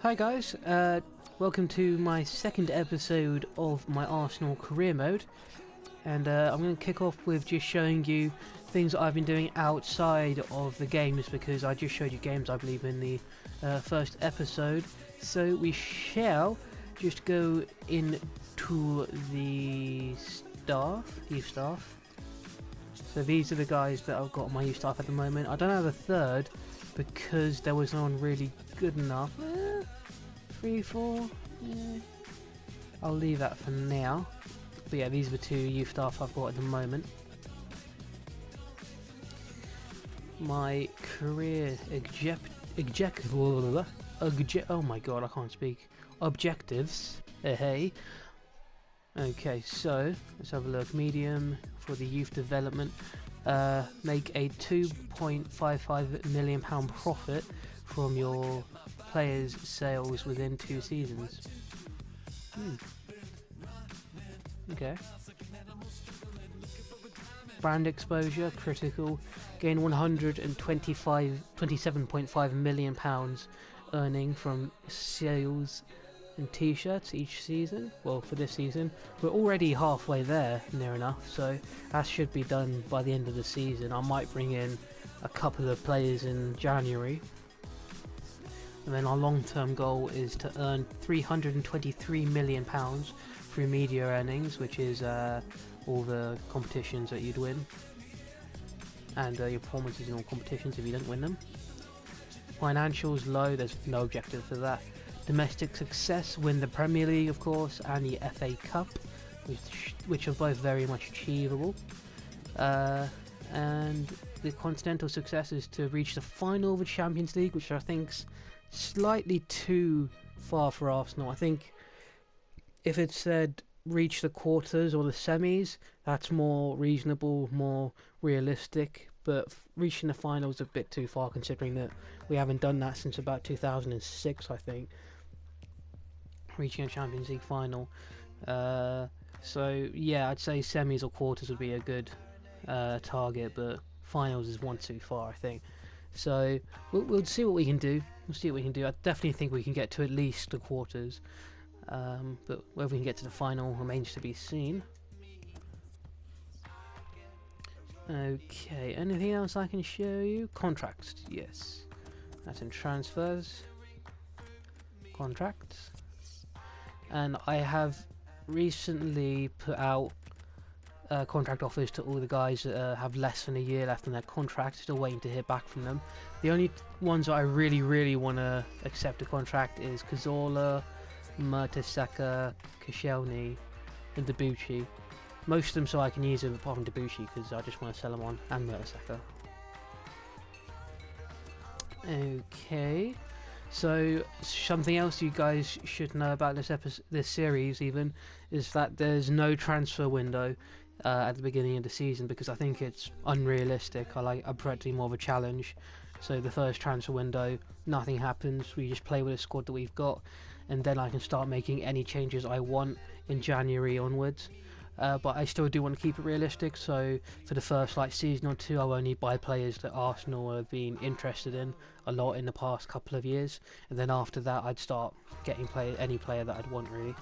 Hi guys, welcome to my second episode of my Arsenal career mode, and I'm going to kick off with just showing you things that I've been doing outside of the games, because I just showed you games I believe in the first episode. So we shall just go into the youth staff. So these are the guys that I've got on my youth staff at the moment. I don't have a third because there was no one really good enough. 3, 4, yeah. I'll leave that for now. But yeah, these are the two youth staff I've got at the moment. My career oh my god, I can't speak. Objectives. Hey. Okay, so let's have a look. Medium for the youth development. Make a £2.55 million profit from your players' sales within 2 seasons. Okay. Brand exposure, critical. Gain £127.5 million earning from sales and t-shirts each season. Well, for this season we're already halfway there, near enough, so that should be done by the end of the season. I might bring in a couple of players in January, and then our long-term goal is to earn £323 million through media earnings, which is all the competitions that you'd win, and your performances in all competitions if you don't win them. Financials low, there's no objective for that. Domestic success, win the Premier League of course, and the FA Cup, which are both very much achievable. And the continental success is to reach the final of the Champions League, which I think's slightly too far for Arsenal. I think if it said reach the quarters or the semis, that's more reasonable, more realistic, but reaching the final is a bit too far, considering that we haven't done that since about 2006, I think, reaching a Champions League final. So yeah, I'd say semis or quarters would be a good target, but finals is one too far, I think. So we'll see what we can do. I definitely think we can get to at least the quarters, but whether we can get to the final remains to be seen. Okay, anything else I can show you? Contracts, yes. That's in transfers. Contracts. And I have recently put out contract offers to all the guys that have less than a year left on their contract, still waiting to hear back from them. The only ones that I really want to accept a contract is Cazorla, Mertesacker, Koscielny, and Debuchy. Most of them so I can use them apart from Debuchy, because I just want to sell them on, and Mertesacker. Okay, so something else you guys should know about this series even is that there's no transfer window at the beginning of the season, because I think it's unrealistic. I'm practically more of a challenge. So the first transfer window, nothing happens, we just play with the squad that we've got, and then I can start making any changes I want in January onwards. But I still do want to keep it realistic, so for the first season or two I'll only buy players that Arsenal have been interested in a lot in the past couple of years, and then after that I'd start getting any player that I'd want, really.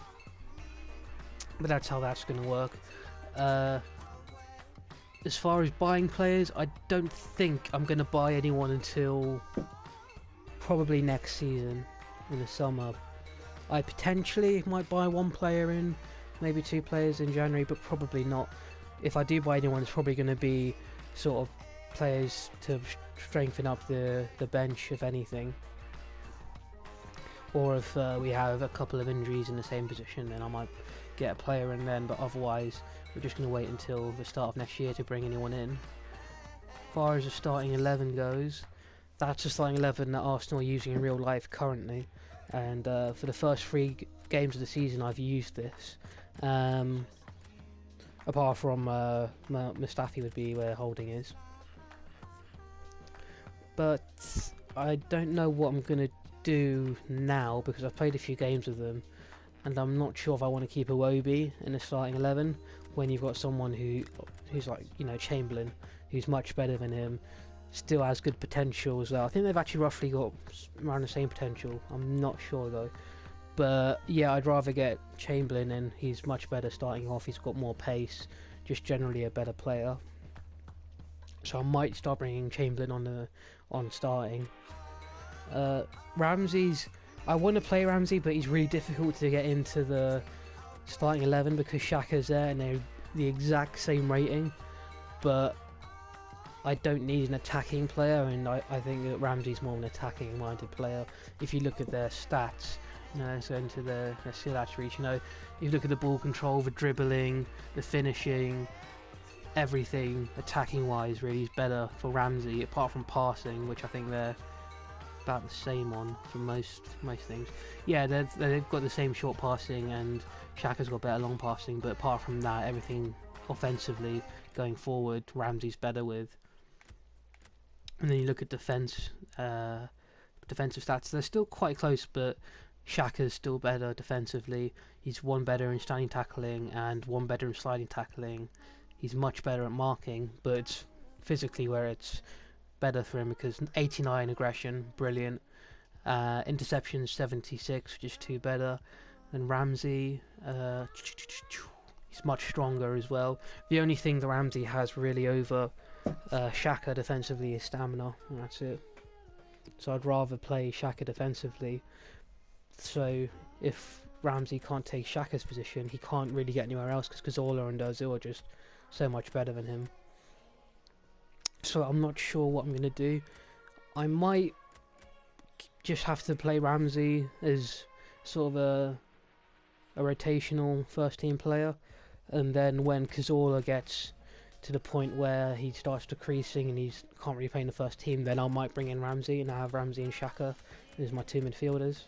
But that's how that's going to work. As far as buying players, I don't think I'm going to buy anyone until probably next season in the summer. I potentially might buy one player in, maybe 2 players in January, but probably not. If I do buy anyone, it's probably going to be sort of players to strengthen up the bench, if anything. Or if we have a couple of injuries in the same position, then I might get a player in then, but otherwise we're just going to wait until the start of next year to bring anyone in. As far as the starting 11 goes, that's the starting 11 that Arsenal are using in real life currently, and for the first 3 games of the season I've used this, apart from Mustafi would be where Holding is. But I don't know what I'm going to do now, because I've played a few games with them, and I'm not sure if I want to keep Iwobi in the starting 11 when you've got someone who's like, Chamberlain, who's much better than him, still has good potential as well. I think they've actually roughly got around the same potential. I'm not sure though. But yeah, I'd rather get Chamberlain in. He's much better starting off. He's got more pace. Just generally a better player. So I might start bringing Chamberlain on starting. Ramsey's. I want to play Ramsey, but he's really difficult to get into the starting 11 because Xhaka's there and they're the exact same rating. But I don't need an attacking player, and I think that Ramsey's more an attacking-minded player. If you look at their stats, let's go into their skill attributes. If you look at the ball control, the dribbling, the finishing, everything attacking-wise, really is better for Ramsey, apart from passing, which I think they're about the same on for most things. Yeah, they've got the same short passing, and Xhaka's got better long passing. But apart from that, everything offensively going forward, Ramsey's better with. And then you look at defensive stats. They're still quite close, but Xhaka's still better defensively. He's one better in standing tackling and one better in sliding tackling. He's much better at marking, but it's physically where it's better for him, because 89 aggression, brilliant. Interceptions 76, which is 2 better than Ramsey. He's much stronger as well. The only thing that Ramsey has really over Xhaka defensively is stamina, and that's it. So I'd rather play Xhaka defensively. So if Ramsey can't take Xhaka's position, he can't really get anywhere else, because Cazorla and Ozil are just so much better than him. So I'm not sure what I'm going to do. I might just have to play Ramsey as sort of a rotational first team player, and then when Cazorla gets to the point where he starts decreasing and he can't really play in the first team, then I might bring in Ramsey and have Ramsey and Xhaka as my 2 midfielders.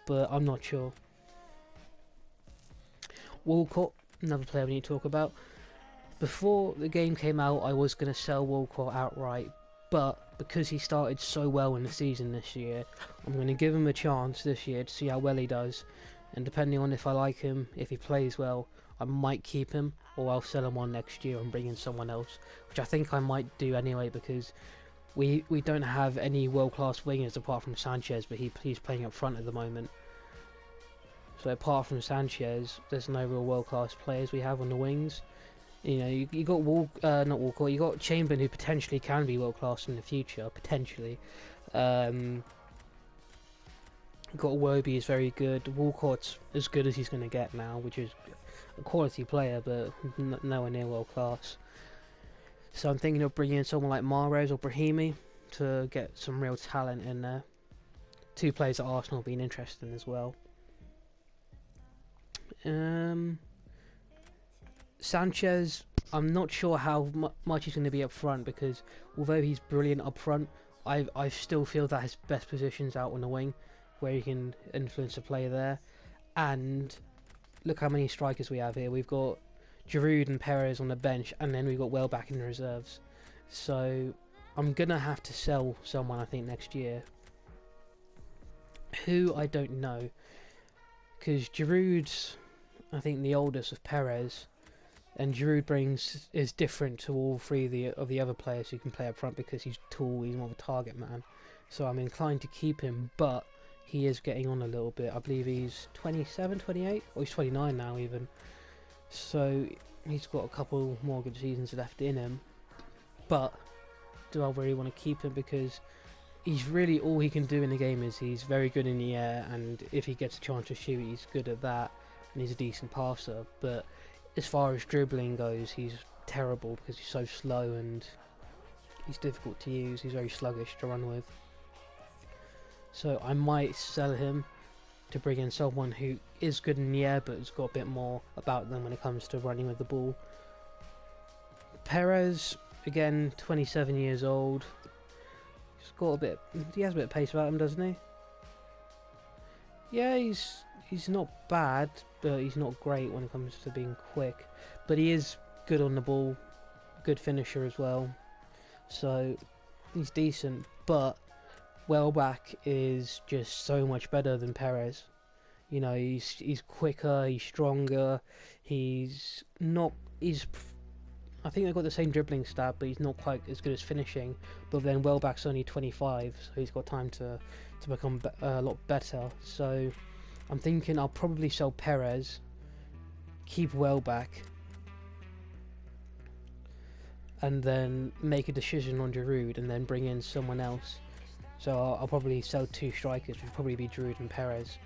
But I'm not sure. Walcott, another player we need to talk about. Before the game came out, I was going to sell Walcott outright, but because he started so well in the season this year, I'm going to give him a chance this year to see how well he does, and depending on if I like him, if he plays well, I might keep him, or I'll sell him on next year and bring in someone else, which I think I might do anyway, because we don't have any world-class wingers apart from Sanchez, but he's playing up front at the moment. So apart from Sanchez, there's no real world-class players we have on the wings. You got not Walcott, you got Chamberlain, who potentially can be world class in the future, potentially. You got Iwobi, is very good. Walcott's as good as he's going to get now, which is a quality player, but nowhere near world class. So I'm thinking of bringing in someone like Mahrez or Brahimi to get some real talent in there. 2 players at Arsenal being interesting as well. Sanchez, I'm not sure how much he's going to be up front, because although he's brilliant up front, I still feel that his best position's out on the wing, where he can influence the play there. And look how many strikers we have here. We've got Giroud and Perez on the bench, and then we've got Welbeck in the reserves. So I'm going to have to sell someone, I think, next year. Who, I don't know, because Giroud's, I think, the oldest of Perez. And Giroud is different to all 3 of the other players who can play up front, because he's tall, he's more of a target man. So I'm inclined to keep him, but he is getting on a little bit. I believe he's 27, 28, or he's 29 now even. So he's got a couple more good seasons left in him. But do I really want to keep him, because he's really, all he can do in the game is he's very good in the air, and if he gets a chance to shoot, he's good at that, and he's a decent passer. But as far as dribbling goes, he's terrible, because he's so slow and he's difficult to use. He's very sluggish to run with. So I might sell him to bring in someone who is good in the air, but has got a bit more about them when it comes to running with the ball. Perez, again, 27 years old. He has a bit of pace about him, doesn't he? Yeah, he's not bad, but he's not great when it comes to being quick. But he is good on the ball, good finisher as well. So he's decent, but Welbeck is just so much better than Perez. He's quicker, he's stronger, he's I think they've got the same dribbling stat, but he's not quite as good as finishing. But then Welbeck's only 25, so he's got time to become a lot better. So I'm thinking I'll probably sell Perez, keep Welbeck, and then make a decision on Giroud, and then bring in someone else. So I'll probably sell 2 strikers, which would probably be Giroud and Perez.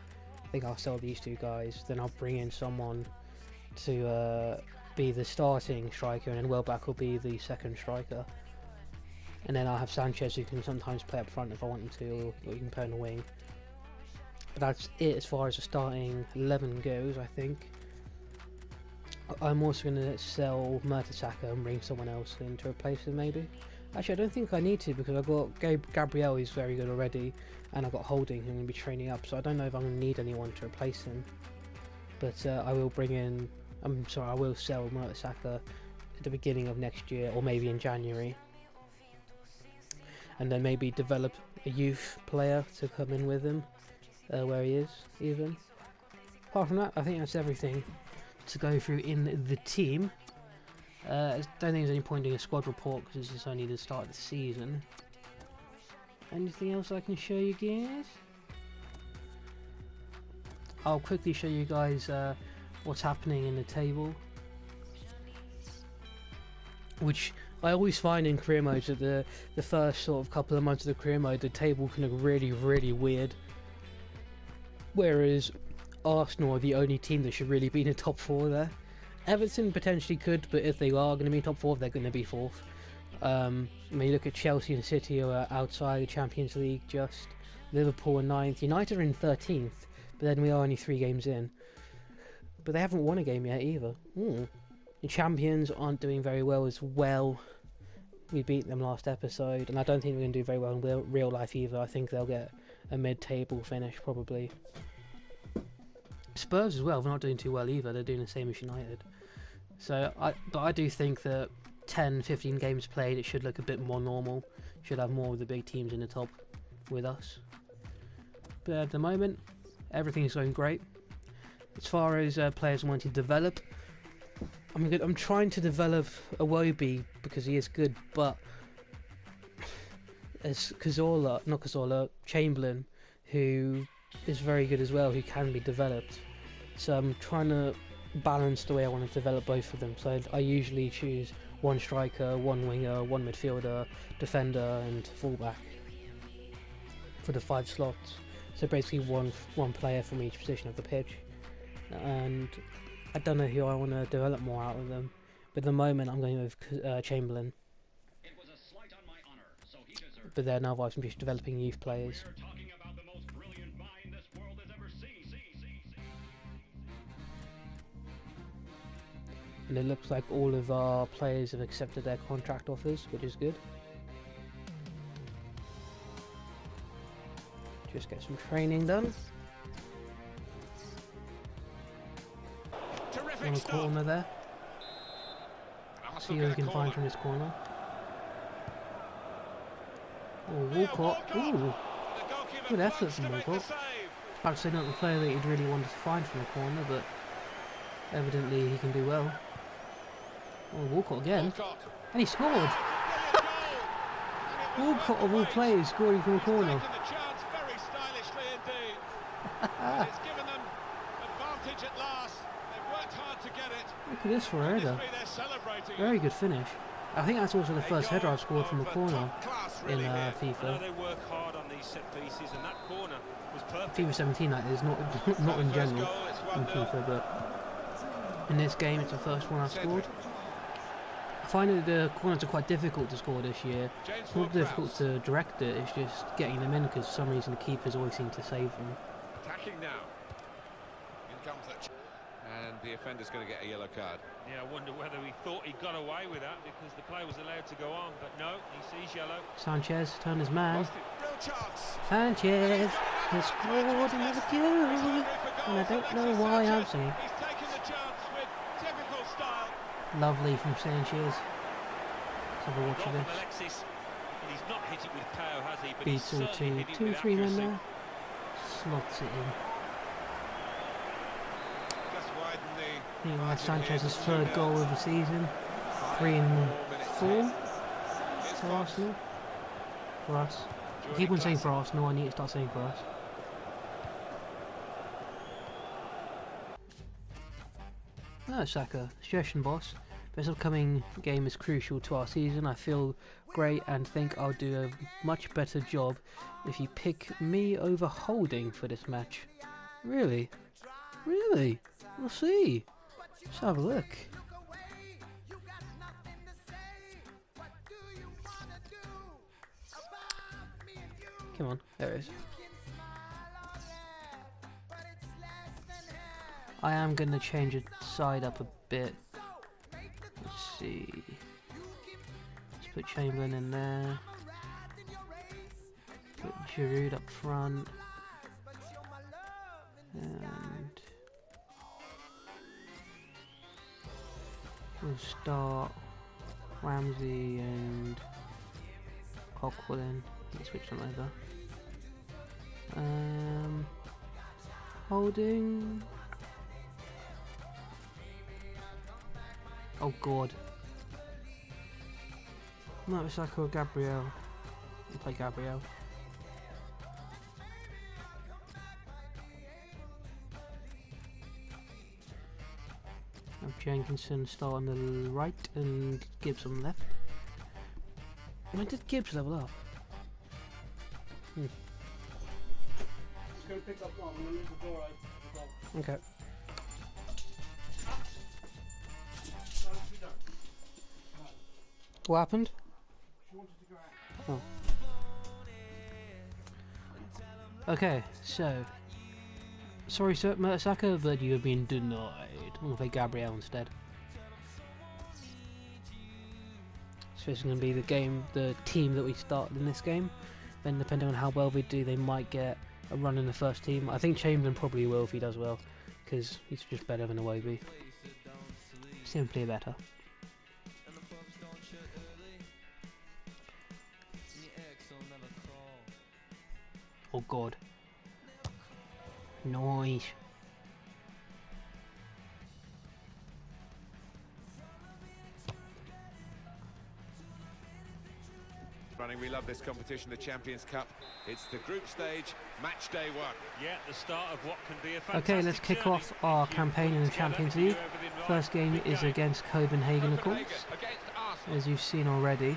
I think I'll sell these 2 guys, then I'll bring in someone to be the starting striker, and then Welbeck will be the second striker. And then I'll have Sanchez, who can sometimes play up front if I want him to, or you can play on the wing. But that's it as far as the starting 11 goes, I think. I'm also going to sell Mertesacker and bring someone else in to replace him, maybe. Actually, I don't think I need to, because I've got Gabriel, who's very good already, and I've got Holding, who I'm going to be training up, so I don't know if I'm going to need anyone to replace him. But I will bring in... I will sell Mertesacker at the beginning of next year, or maybe in January. And then maybe develop a youth player to come in with him, where he is, even. Apart from that, I think that's everything to go through in the team. I don't think there's any point doing a squad report, because this is only the start of the season. Anything else I can show you guys? I'll quickly show you guys what's happening in the table, which I always find in career modes that the first sort of couple of months of the career mode, the table can look really weird, whereas Arsenal are the only team that should really be in the top 4 there. Everton potentially could, but if they are going to be top 4, they're going to be 4th. When you look at Chelsea and City, who are outside the Champions League, just Liverpool are 9th, United are in 13th, but then we are only 3 games in. But they haven't won a game yet either. The Champions aren't doing very well as well. We beat them last episode, and I don't think we're going to do very well in real life either. I think they'll get a mid-table finish, probably. Spurs as well, they're not doing too well either. They're doing the same as United. So, but I do think that 10-15 games played, it should look a bit more normal. Should have more of the big teams in the top with us. But at the moment, everything's going great. As far as players wanting to develop, I'm trying to develop Iwobi because he is good, but as Chamberlain, who is very good as well, who can be developed. So I'm trying to balance the way I want to develop both of them. So I usually choose 1 striker, 1 winger, 1 midfielder, defender and fullback for the 5 slots. So basically one player from each position of the pitch. And I don't know who I want to develop more out of them. But at the moment I'm going with Chamberlain. But then otherwise I'm just developing youth players. And it looks like all of our players have accepted their contract offers, which is good. Just get some training done. On the corner there. See who we can find from this corner. Oh, Walcott. Ooh, good effort from Walcott. About to say not the player that he'd really wanted to find from the corner, but evidently he can do well. Oh, Walcott again. And he scored! Walcott of all players scoring from a corner. It's given them advantage at last. They've worked hard to get it. Look at this for a header. Very good finish. I think that's also the first header I've scored from a corner in FIFA. They work hard on these set pieces, and that corner was perfect. FIFA 17 that is, not in general in FIFA, but in this game it's the first one I've scored. I find that the corners are quite difficult to score this year. It's not difficult to direct it, it's just getting them in because for some reason the keepers always seem to save them. Attacking now. In comes that. And the offender's going to get a yellow card. Yeah, I wonder whether he thought he got away with that because the player was allowed to go on, but no, he sees yellow. Sanchez, turn his man. Real chance. Sanchez has scored another goal, and I don't know why I'm saying. He's taken the chance with typical style. Lovely from Sanchez. Let's have a watch of this. Alexis, and he's not hit it with power, has he? But Beats all two, 3 men there. Slots it in. Just widen the. I think that's Sanchez's 3rd goal of the season. 3 and 4 Here's for Fox. Arsenal. For us. I Joining keep on saying Classic. for Arsenal, I need to start saying for us. Saka, suggestion boss. This upcoming game is crucial to our season. I feel great and think I'll do a much better job if you pick me over Holding for this match. Really? Really? We'll see. Let's have a look. Come on, there it is. I am going to change it side up a bit. Let's see. Let's put Chamberlain in there. Put Giroud up front. And we'll start Ramsey and Cockwell in. Let's switch them over. Holding. Oh god. No, Saka or Gabriel. I'll play Gabriel. Have Jenkinson start on the right and Gibbs on the left. When did Gibbs level up? Just gonna pick up one, I'm gonna leave the door open. Okay. What happened? She wanted to go out. Oh. Okay, so. Sorry, Sir Saka, but you have been denied. I'm gonna play Gabriel instead. So this is gonna be the team that we start in this game. Then, depending on how well we do, they might get a run in the first team. I think Chamberlain probably will if he does well, because he's just better than Iwobi. Simply better. Oh god. Nice. Running, we love this competition, the Champions Cup. It's the group stage, match day 1. Yeah, the start of what can be a fantastic Okay, let's kick journey. off our campaign in the Champions League. First game is against Copenhagen, of course, Against Arsenal. as you've seen already.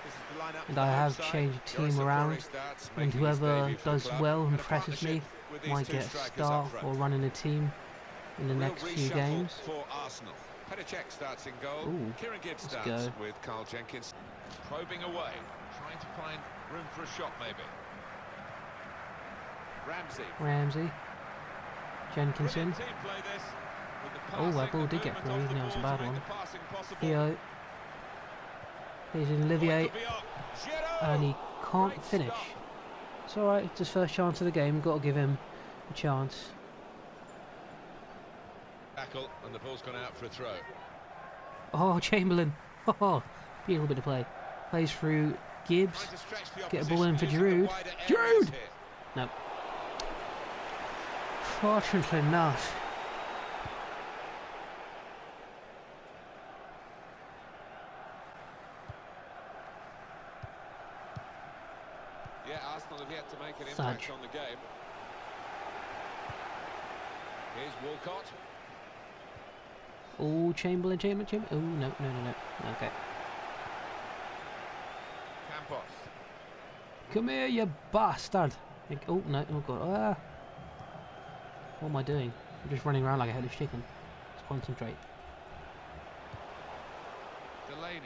This is the lineup And for I the have home side. changed the team Joseph around, Rory starts, and making his whoever debut for the does club, well and and a impresses me partnership with might these two get a strikers start up front. or run in a team in the Real next few reshuffle games. for Arsenal. Petacek starts in goal. Ooh, Kieran Gibbs let's starts go. with Carl Jenkins probing away, trying to find room for a shot maybe. Ramsey. Jenkinson. Brilliant team play this, with the Oh, that passing, ball the did get movement through, of even the though it was a ball bad to make one. the passing possible. Theo. He's in Oh, it Olivier, could be up. Giroud! and he can't Great finish. stop. It's alright, it's his first chance of the game, got to give him a chance. Tackle, and the ball's gone out for a throw. Oh, Chamberlain. Oh, beautiful bit of play. Plays through Gibbs. Trying to stretch the Get a ball in for opposition, using the Giroud. wider Giroud! areas here. No. Fortunately not. Yeah, Arsenal have yet to make an Fudge. impact on the game. Here's Walcott. Oh, Chamberlain. Oh, no. Okay. Campos. Come here, you bastard. Oh, no. Oh, God. Ah. What am I doing? I'm just running around like a headless chicken. Let's concentrate. Delaney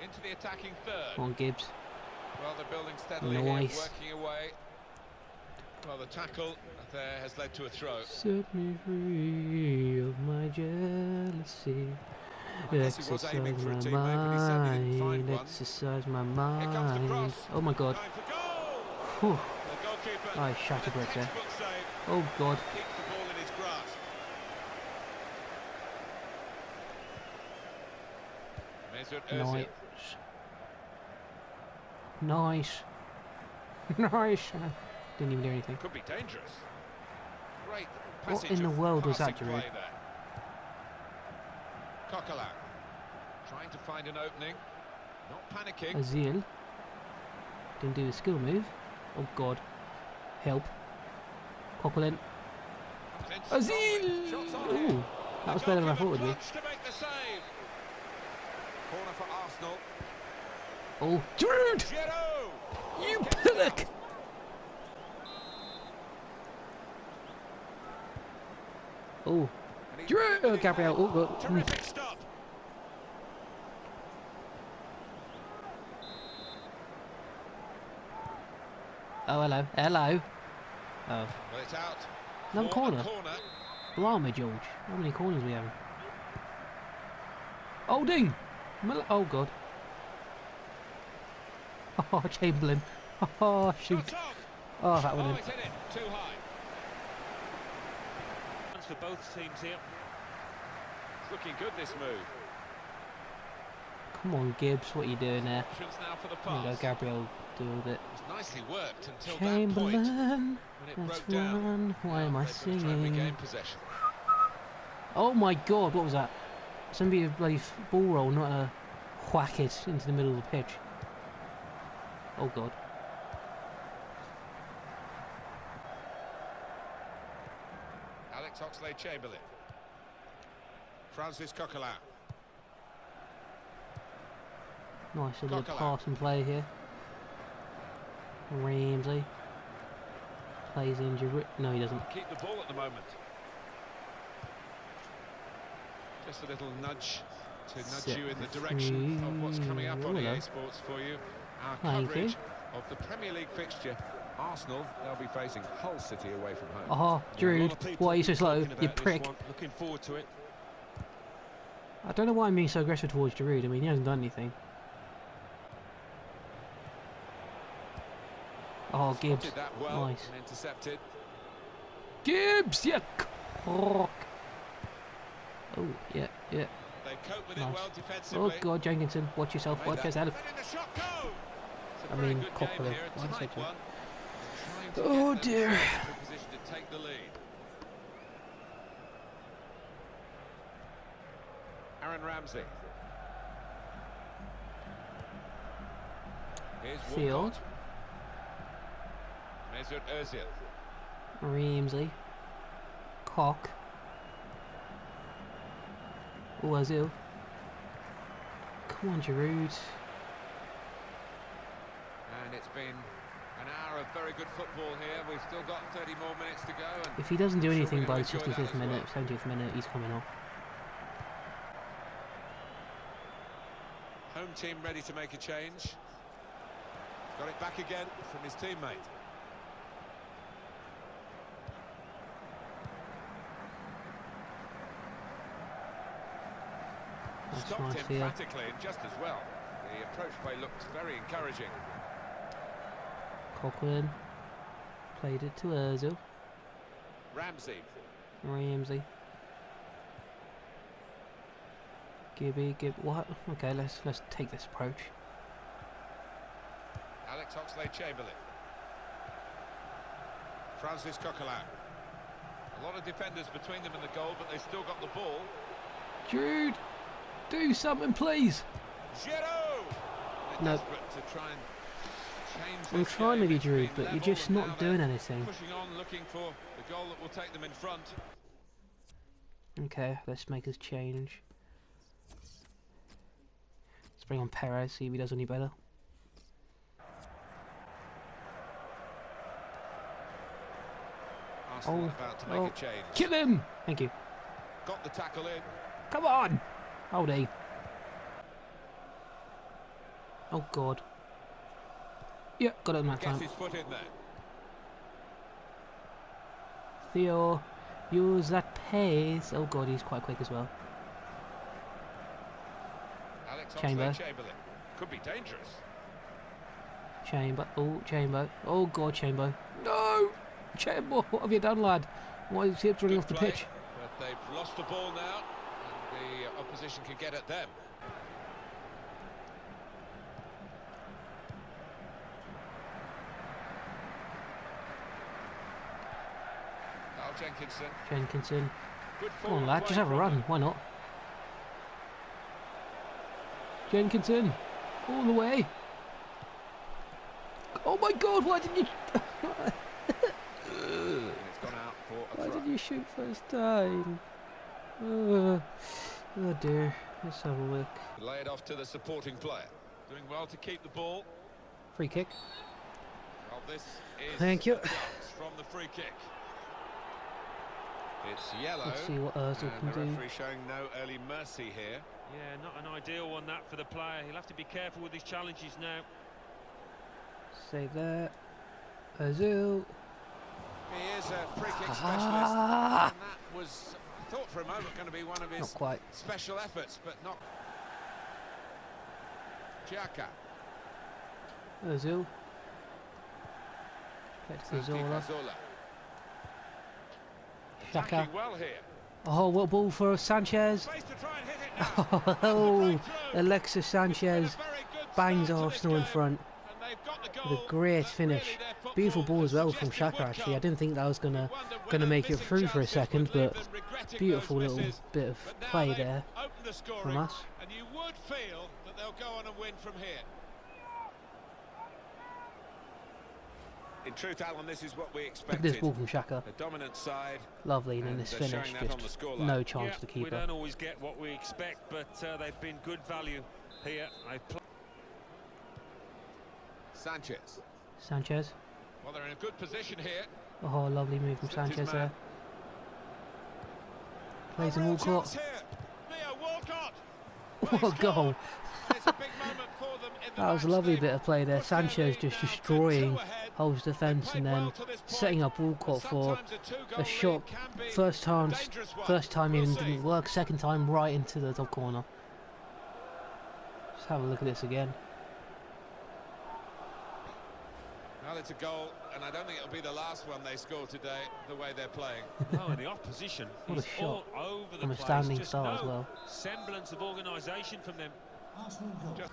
into the attacking third. Come on, Gibbs. Well, they're building steadily Nice. here, working away. Well, the tackle there has led to a throw. Set me free of my jealousy. I guess he was aiming Exercise for a my teammate, but he certainly didn't find mind. one. Exercise my Here comes the mind. cross. Oh my god. Time for goal! Whew. The goalkeeper. I shattered with a right there. textbook save, Oh god. keeps the ball in his grasp. Mesut Ozil. Nice. Nice. Didn't even do anything. Could be dangerous. Great What passage in the of world was that, passing play Giroud? there. Coquelin. Trying to find an opening. Not panicking. Ozil. Didn't do a skill move. Oh God. Help. Coquelin. Ozil! Shots on Ooh, here. that was better than I thought it would be. To make the save. Corner for Arsenal. Oh, Giroud! Giroud! You pillock! Oh, Giroud! Oh, Gabriel. Oh, God. Terrific stop. Oh, hello. Hello. Oh, Well, it's out. another For a corner. corner. Blimey, George. How many corners we have? Holding! Oh, God. Oh, Chamberlain. Oh, shoot. Shot on. Oh, that one Oh, in. it's in it. Too high. For both teams here. It's looking good, this move. Come on, Gibbs. What are you doing there? Options now for the There you go, pass. Gabriel. Do all it. It's nicely worked until that point Chamberlain. when it Let's broke down. run. Why Now am I they've got to try and singing? regain possession. Oh my God, what was that? Somebody a bloody ball roll, not a whack it into the middle of the pitch. Oh God. Alex Oxlade-Chamberlain. Francis Coquelin. Nice little Coquelin. pass and play here. Ramsey. Plays in Giroud. No, he doesn't. Keep the ball at the moment. Just a little nudge to nudge you in the direction of what's coming up on Hello. EA Sports for you. Our Thank coverage you. of the Premier League fixture. Arsenal, they'll be facing Hull City away from home. Oh, A lot Giroud. of people Why are you so will be slow? talking You about this prick. one. Looking forward to it. I don't know why I'm being so aggressive towards Giroud. I mean, he hasn't done anything. Oh, Gibbs. Spotted that well Nice. and intercepted. Gibbs! Yeah. Cock. Oh, yeah, yeah. They cope with it Nice. well Oh, defensively. God, Jenkinson. Watch yourself. Made Watch that. yourself. Letting the shot go. It's a I very mean, good Coquelin. game here, a One tight second. one. Trying to Oh, get dear. themselves in a position to take the lead. Aaron Ramsey. Here's Field. Walcott. Mesut Ozil. Ramsey. Cock. Oh, Ozil. Come on, Giroud. And it's been an hour of very good football here. We've still got 30 more minutes to go. And If he doesn't do I'm sure anything we're by gonna the enjoy that 65th as minute, well. 70th minute, he's coming off. Home team ready to make a change. Got it back again from his teammate. That's Stopped nice here. emphatically and just as well. The approach play looked very encouraging. Coquelin. Played it to Ozil. Ramsey. Ramsey. Gibby, what? Okay, let's take this approach. Alex Oxlade-Chamberlain. Francis Coquelin. A lot of defenders between them and the goal, but they've still got the ball. Giroud, do something, please. Giroud! They're No. desperate to try and change I'm this trying to game. be Giroud, It's been but you're level just and not now doing they're anything. Pushing on, looking for the goal that will take them in front. Okay, let's make us change. Let's bring on Perez, see if he does any better. Arsenal about to make a change. Kill him! Thank you. Got the tackle in. Come on! Hold E. Oh God. Yeah, got it in that Gets time. his foot in there. Theo, use that pace. Oh God, he's quite quick as well. Alex Chamber. Oxlade-Chamberlain. Could be dangerous. Chamber. Oh, Chamber. Oh God, Chamber. No! Chamber, what have you done, lad? Why is he running Good off the play, pitch? but they've lost the ball now, and the opposition can get at them. Carl Jenkinson. Jenkinson. Good Come on, forward lad, play just have a from run. them. Why not? Jenkinson, all the way. Oh my God! Why didn't you? And it's gone out for a Why throw. did you shoot first time? Oh dear. Let's have a look. Lay it off to the supporting player. Doing well to keep the ball. Free kick. Well, this is Thank you. a chance from the free kick. It's yellow. Let's see what Ozil And can the do. referee showing no early mercy here. Yeah, not an ideal one that for the player. He'll have to be careful with his challenges now. Save that. Ozil. He is a free kick specialist. Ah! And that was, I thought for a moment, going to be one of Not his quite. special efforts, but not. Xhaka. Ozil. Back to Zola. Zola. Xhaka. Attacking well here. Oh, what ball for Sanchez. Space to try and hit it now. Oh, Alexis Sanchez bangs Arsenal in front. With a great finish. Beautiful ball as well from Xhaka actually. I didn't think that was gonna make it through for a second, but beautiful little bit of play there from us. And you would feel that they'll go on and win from here. In truth, Alan, this is what we Look expected. at this ball from Xhaka. The dominant side. Lovely, and then And this they're finish, showing that on the just scoreline. no chance Yeah, for the we keeper. don't always get what we expect, but they've been good value here. Sanchez. Sanchez. Well, they're in a good position here. Oh, lovely move from Sent his Sanchez man. there. Plays in Real Walcott. chance here. Leo Walcott. What a goal! It's a big moment for them in the That was a match. lovely They've bit of play there. put fairly Sanchez just now destroying 10-2 ahead. Hull's defence and Played then well to this point, setting up but Walcott for sometimes a two-goal a shot. lead can be First a time dangerous one. even We'll see. didn't work. Second time right into the top corner. Just have a look at this again. Well, it's a goal, and I don't think it'll be the last one they score today, the way they're playing. Oh, and the opposition What a is shot all over the from a place. standing Just start as no well. semblance of organisation from them. Just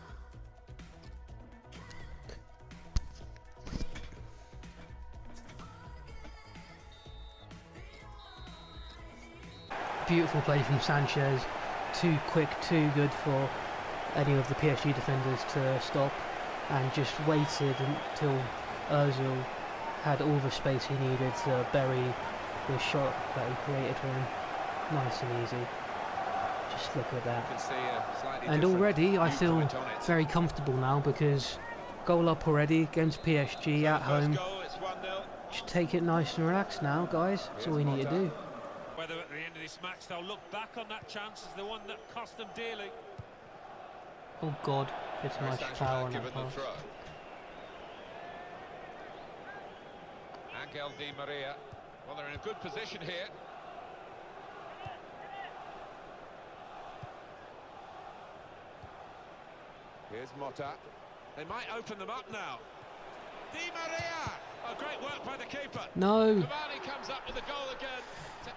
Beautiful play from Sanchez. Too quick, too good for any of the PSG defenders to stop, and just waited until Ozil had all the space he needed to bury the shot that he created for him. Nice and easy. Just look at that. can see a slightly And different already I feel viewpoint on it. very comfortable now because goal up already against PSG at First home. goal, it's 1-0. Just take it nice and relaxed now, guys. That's all we need to do. Whether at the end of this match they'll look back on that chance as the one that cost them dearly. Oh God, bit too Paris much Saint-Germain power on given that the pass. throw. Angel Di Maria. Well, they're in a good position here. Here's Motta. They might open them up now. Di Maria! Oh, great work by the keeper. No. Cavani comes up with a goal again to add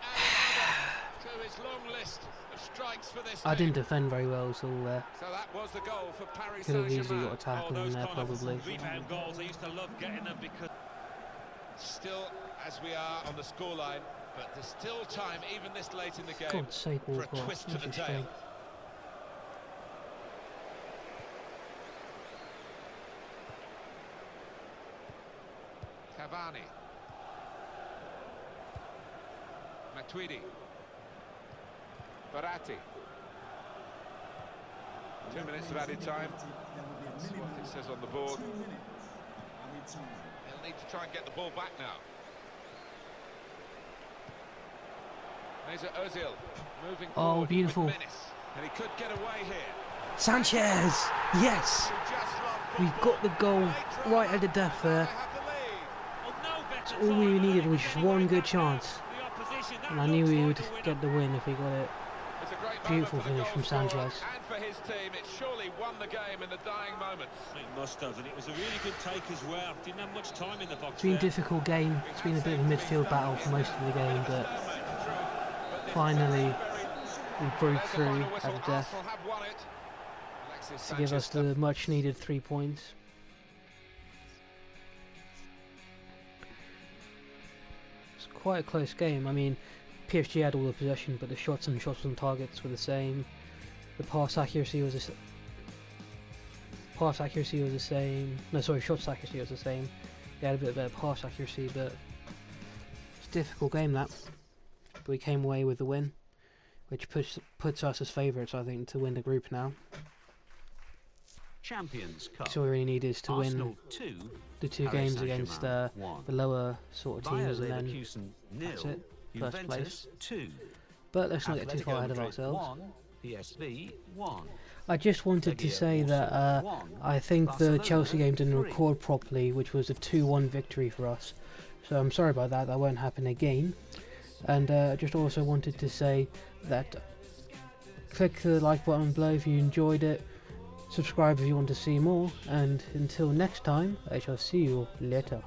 another to his long list of strikes for this I team. didn't defend very well at all there. So that was the goal for Paris Could have easily Saint-Germain. got a tackle in those there kind of probably. rebound goals, I used to love getting them because Still, as we are on the scoreline, but there's still time, even this late in the game, God's sake, for a Walcott. twist to That's the a tail. shame. Cavani. Matuidi. Verratti. 2 minutes of added time. That's what it says on the board. They'll need to try and get the ball back now. Mesut Ozil moving forward with beautiful. menace. And he could get away here. Sanchez! Yes! Who just loved We've got the goal right at the death They there. have the lead. well, no better All we time needed than was to just get one away good back now. chance. The opposition, that And I knew looks we like would the winner. get the win if he got it. It's a great Beautiful moment for the finish from goal scorer Sanchez. and for his team. It surely won the game in the dying moments. It must have, and it was a really good take as well. Didn't have much time in the box It's been a there. difficult game. It's been a bit of a midfield battle for most of the game, but finally we broke There's the through final at whistle. the death Arsenal have won it. Alexis to give us Sanchez the much needed 3 points. It's quite a close game. I mean, PSG had all the possession, but the shots and targets were the same. The pass accuracy was pass accuracy was the same. No, sorry, shots accuracy was the same. They had a bit better pass accuracy, but it's a difficult game that. But we came away with the win, which puts us as favourites, I think, to win the group now. Champions Cup. So all we really need is to Arsenal win 2, the 2 Paris games against Saint-Germain the lower sort of Bayer teams, and then Leverkusen that's 0, it. First Juventus place. 2. But let's not get too Atletico far ahead of Madrid ourselves. 1, PSV 1. I just wanted to Legia say that Warsaw 1, I think the Barcelona Chelsea game didn't 3. record properly, which was a 2-1 victory for us. So I'm sorry about that. That won't happen again. And just also wanted to say that click the like button below if you enjoyed it. Subscribe if you want to see more. And until next time, I shall see you later.